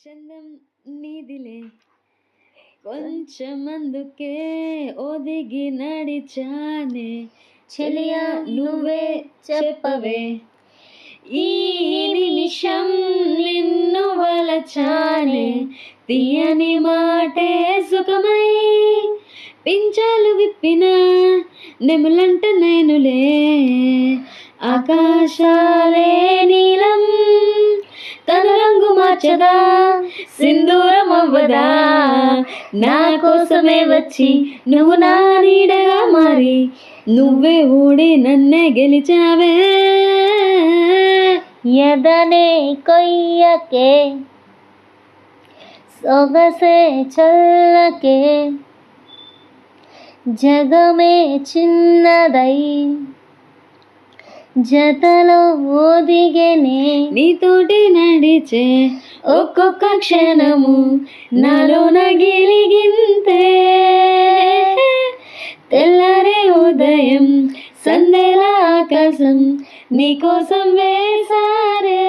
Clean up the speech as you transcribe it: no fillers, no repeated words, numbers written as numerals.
చందం నీదిలే కొంచెమందుకే ఒదిగి నడిచానే చెలియా నువ్వే చెప్పవే ఈ నిమిషం నిన్ను వలచానే తీయని మాటే సుఖమై పించాలు విప్పిన నెములంట నేనులే ఆకాశాలే నీలం తన రంగు మార్చదా సింధూరం అవ్వదా నా కోసమే వచ్చి నువ్వు నా నీడగా మారి నువ్వే ఊడి నన్నే గెలిచావే ఎదనే కొయ్యకే సొగసే చల్లకే జగమే చిన్నదై జతలో ఒదిగెనే నీతోటి నడిచే ఒక్కొక్క క్షణము నాలో నగిలిగింతే తెల్లారే ఉదయం సందేల ఆకాశం నీకోసం వేసారే